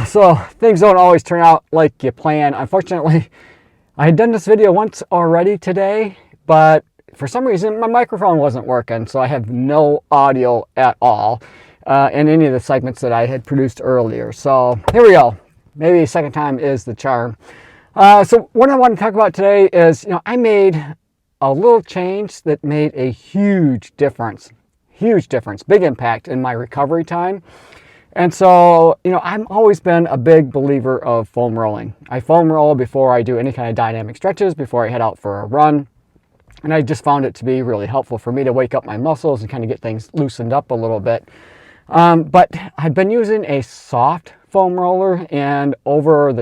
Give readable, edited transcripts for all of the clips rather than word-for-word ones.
So things don't always turn out like you plan. Unfortunately, I had done this video once already today, but for some reason my microphone wasn't working, so I have no audio at all in any of the segments that I had produced earlier. So here we go. Maybe second time is the charm. So what I want to talk about today is, I made a little change that made a huge difference, big impact in my recovery time. And so, I've always been a big believer of foam rolling. I foam roll before I do any kind of dynamic stretches, before I head out for a run. And I just found it to be really helpful for me to wake up my muscles and kind of get things loosened up a little bit. But I've been using a soft foam roller, and over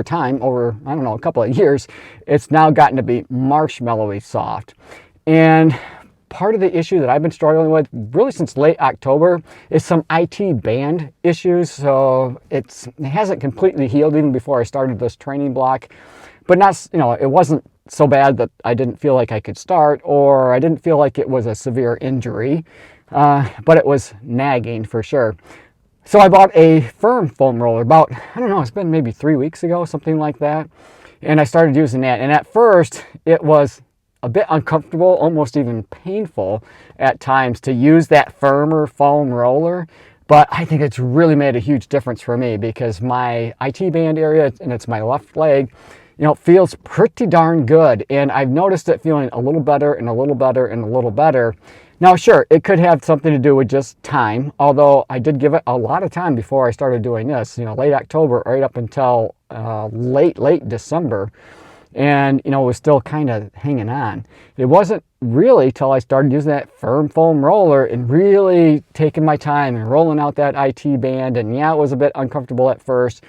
time, I don't know, a couple of years, it's now gotten to be marshmallowy soft. And part of the issue that I've been struggling with really since late October is some IT band issues. So it hasn't completely healed even before I started this training block, but not, it wasn't so bad that I didn't feel like I could start, or I didn't feel like it was a severe injury, but it was nagging for sure. So I bought a firm foam roller about, I don't know, it's been maybe 3 weeks ago, something like that. And I started using that. And at first it was a bit uncomfortable, almost even painful at times to use that firmer foam roller. But I think it's really made a huge difference for me, because my IT band area, and it's my left leg, feels pretty darn good. And I've noticed it feeling a little better and a little better and a little better. Now, sure, it could have something to do with just time, although I did give it a lot of time before I started doing this, late October, right up until late December. And, it was still kind of hanging on. It wasn't really till I started using that firm foam roller and really taking my time and rolling out that IT band. And yeah, it was a bit uncomfortable at first,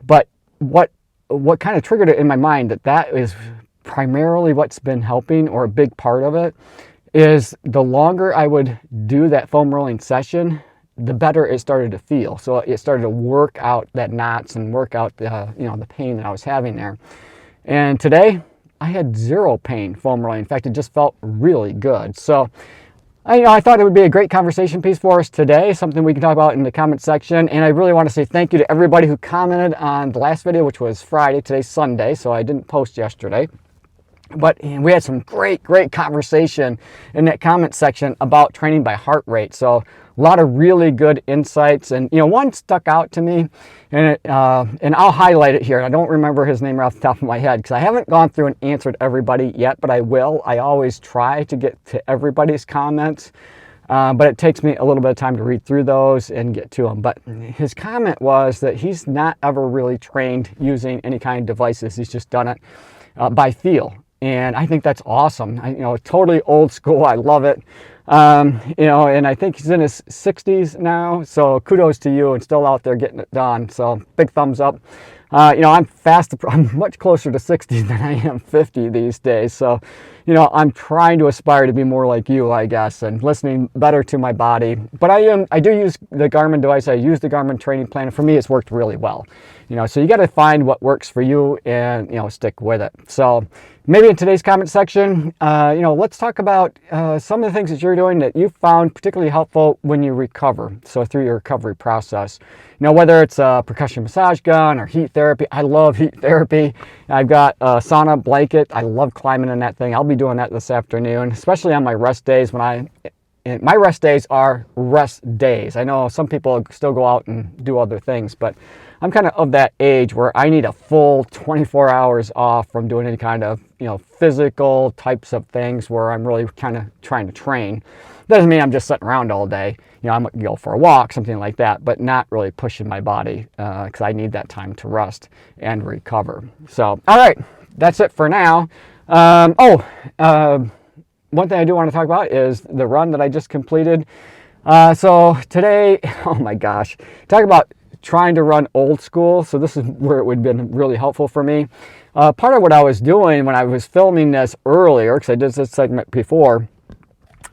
but what kind of triggered it in my mind that is primarily what's been helping, or a big part of it, is the longer I would do that foam rolling session, the better it started to feel. So it started to work out that knots and work out the pain that I was having there. And today I had zero pain foam rolling. In fact, it just felt really good. So I thought it would be a great conversation piece for us today, something we can talk about in the comment section. And I really want to say thank you to everybody who commented on the last video, which was Friday. Today's Sunday, so I didn't post yesterday. But we had some great conversation in that comment section about training by heart rate. So a lot of really good insights, and one stuck out to me, and I'll highlight it here. I don't remember his name right off the top of my head because I haven't gone through and answered everybody yet, but I will. I always try to get to everybody's comments, but it takes me a little bit of time to read through those and get to them. But his comment was that he's not ever really trained using any kind of devices. He's just done it by feel. And I think that's awesome. Totally old school. I love it. And I think he's in his 60s now. So kudos to you, and still out there getting it done. So big thumbs up. I'm much closer to 60 than I am 50 these days. So, I'm trying to aspire to be more like you, I guess, and listening better to my body. But I do use the Garmin device. I use the Garmin training plan. And for me, it's worked really well. So you got to find what works for you and, stick with it. So maybe in today's comment section, let's talk about some of the things that you're doing that you found particularly helpful when you recover. So through your recovery process, whether it's a percussion massage gun or heat therapy. I love heat therapy. I've got a sauna blanket. I love climbing in that thing. I'll be doing that this afternoon, especially on my rest days my rest days are rest days. I know some people still go out and do other things, but I'm kind of that age where I need a full 24 hours off from doing any kind of, physical types of things where I'm really kind of trying to train. Doesn't mean I'm just sitting around all day. I might go for a walk, something like that, but not really pushing my body because I need that time to rest and recover. So, all right, that's it for now. One thing I do want to talk about is the run that I just completed. So today, oh my gosh, talk about trying to run old school. So this is where it would have been really helpful for me. Part of what I was doing when I was filming this earlier, because I did this segment before,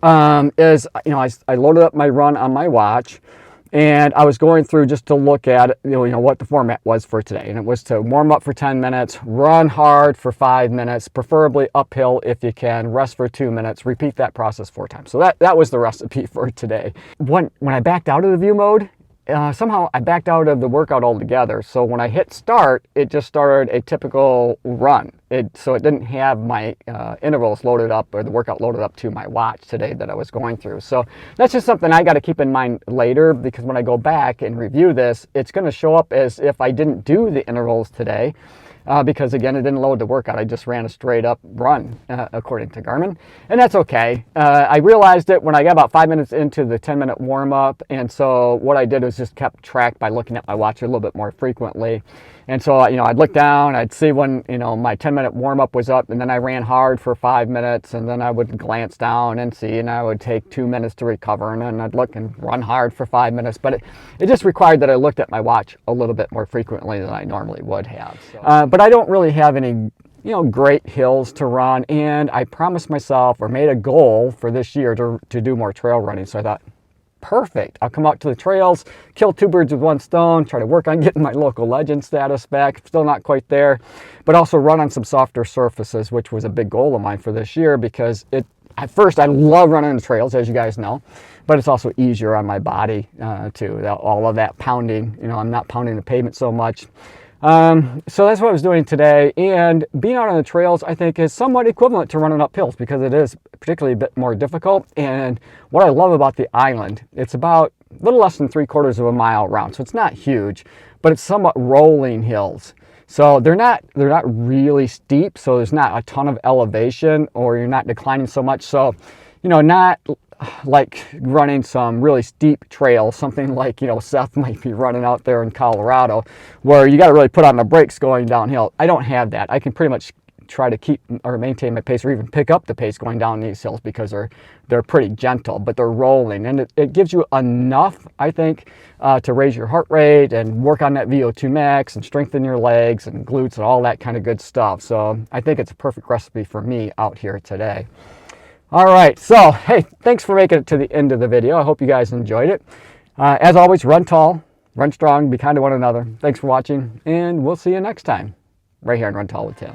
is I loaded up my run on my watch, And I was going through just to look at what the format was for today. And it was to warm up for 10 minutes, run hard for 5 minutes, preferably uphill if you can, rest for 2 minutes, repeat that process 4 times. So that was the recipe for today. When I backed out of the view mode, somehow I backed out of the workout altogether. So when I hit start, it just started a typical run. So it didn't have my intervals loaded up or the workout loaded up to my watch today that I was going through. So that's just something I got to keep in mind later, because when I go back and review this, it's going to show up as if I didn't do the intervals today. Because again, it didn't load the workout. I just ran a straight up run according to Garmin, and that's okay. I realized it when I got about 5 minutes into the 10-minute warm up, and so what I did was just kept track by looking at my watch a little bit more frequently. And so, I'd look down, I'd see when, my 10-minute warm-up was up, and then I ran hard for 5 minutes, and then I would glance down and see, and I would take 2 minutes to recover, and then I'd look and run hard for 5 minutes. But it just required that I looked at my watch a little bit more frequently than I normally would have. So, but I don't really have any, great hills to run, and I promised myself, or made a goal for this year to do more trail running. So I thought, perfect. I'll come out to the trails, kill 2 birds with 1 stone, try to work on getting my local legend status back. Still not quite there, but also run on some softer surfaces, which was a big goal of mine for this year, because at first I love running the trails, as you guys know, but it's also easier on my body too. All of that pounding, I'm not pounding the pavement so much. So that's what I was doing today, and being out on the trails I think is somewhat equivalent to running up hills, because it is particularly a bit more difficult. And what I love about the island, it's about a little less than 3/4 of a mile around, so it's not huge, but it's somewhat rolling hills. So they're not really steep, so there's not a ton of elevation, or you're not declining so much. So not like running some really steep trails, something like Seth might be running out there in Colorado, where you got to really put on the brakes going downhill. I don't have that. I can pretty much try to keep or maintain my pace, or even pick up the pace going down these hills, because they're pretty gentle, but they're rolling, and it gives you enough, I think, to raise your heart rate and work on that VO2 max and strengthen your legs and glutes and all that kind of good stuff. So I think it's a perfect recipe for me out here today. All right, so hey, thanks for making it to the end of the video. I hope you guys enjoyed it. As always, run tall, run strong, be kind to one another. Thanks for watching, and we'll see you next time right here on Run Tall with Tim.